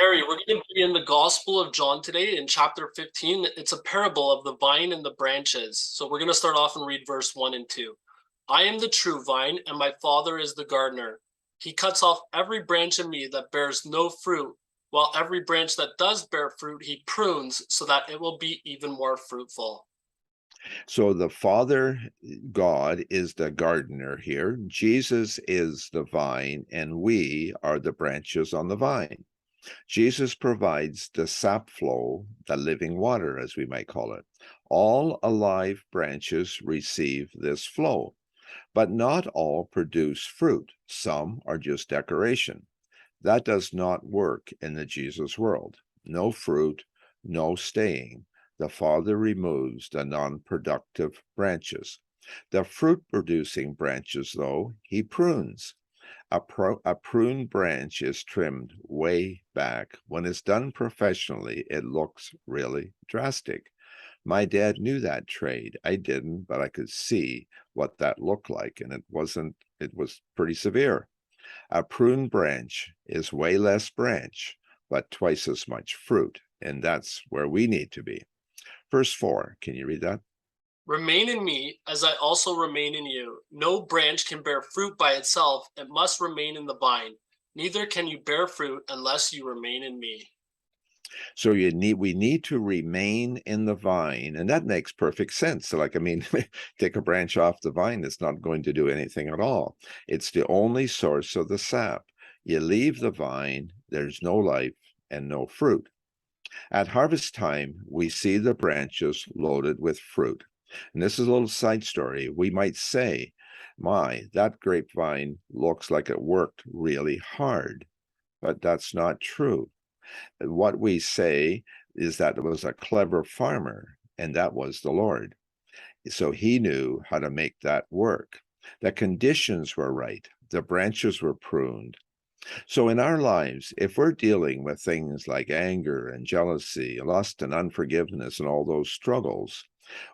Harry, we're going to be in the Gospel of John today in chapter 15. It's a parable of the vine and the branches. So we're going to start off and read verse 1 and 2. I am the true vine, and my Father is the gardener. He cuts off every branch in me that bears no fruit, while every branch that does bear fruit, he prunes so that it will be even more fruitful. So the Father, God, is the gardener here. Jesus is the vine, and we are the branches on the vine. Jesus provides the sap flow, the living water, as we might call it. All alive branches receive this flow, but not all produce fruit. Some are just decoration. That does not work in the Jesus world. No fruit, no staying. The Father removes the non-productive branches. The fruit-producing branches, though, he prunes. A prune branch is trimmed way back. When it's done professionally, it looks really drastic. My dad knew that trade. I didn't, but I could see what that looked like, and it was pretty severe. A prune branch is way less branch, but twice as much fruit, and that's where we need to be. Verse 4, can you read that? Remain in me, as I also remain in you. No branch can bear fruit by itself, it must remain in the vine. Neither can you bear fruit unless you remain in me. So we need to remain in the vine, and that makes perfect sense. So like, I mean, take a branch off the vine, it's not going to do anything at all. It's the only source of the sap. You leave the vine, there's no life and no fruit. At harvest time, we see the branches loaded with fruit. And this is a little side story. We might say, my, that grapevine looks like it worked really hard, but that's not true. What we say is that it was a clever farmer, and that was the Lord. So he knew how to make that work. The conditions were right. The branches were pruned. So in our lives, if we're dealing with things like anger and jealousy, lust and unforgiveness and all those struggles,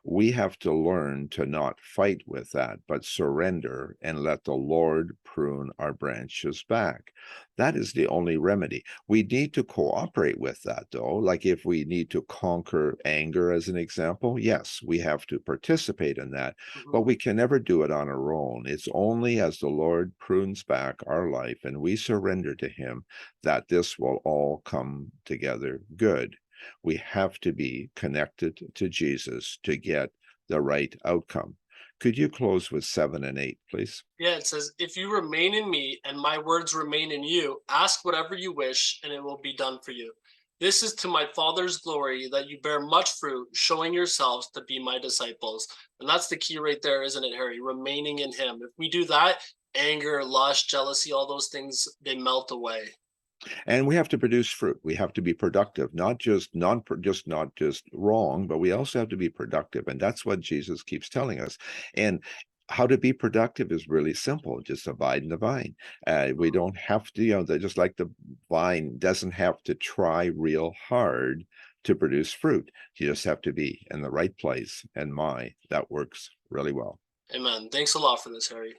we have to learn to not fight with that, but surrender and let the Lord prune our branches back. That is the only remedy. We need to cooperate with that, though. Like if we need to conquer anger, as an example, yes, we have to participate in that, but Mhm. we can never do it on our own. It's only as the Lord prunes back our life and we surrender to Him that this will all come together good. We have to be connected to Jesus to get the right outcome. Could you close with 7 and 8, please? Yeah, it says, if you remain in me and my words remain in you, ask whatever you wish and it will be done for you. This is to my Father's glory that you bear much fruit, showing yourselves to be my disciples. And that's the key right there, isn't it, Harry? Remaining in him. If we do that, anger, lust, jealousy, all those things, they melt away. And we have to produce fruit. We have to be productive, not just not just wrong, but we also have to be productive. And that's what Jesus keeps telling us. And how to be productive is really simple. Just abide in the vine. We Mhm. don't have to, just like the vine doesn't have to try real hard to produce fruit. You just have to be in the right place. And that works really well. Amen. Thanks a lot for this, Harry.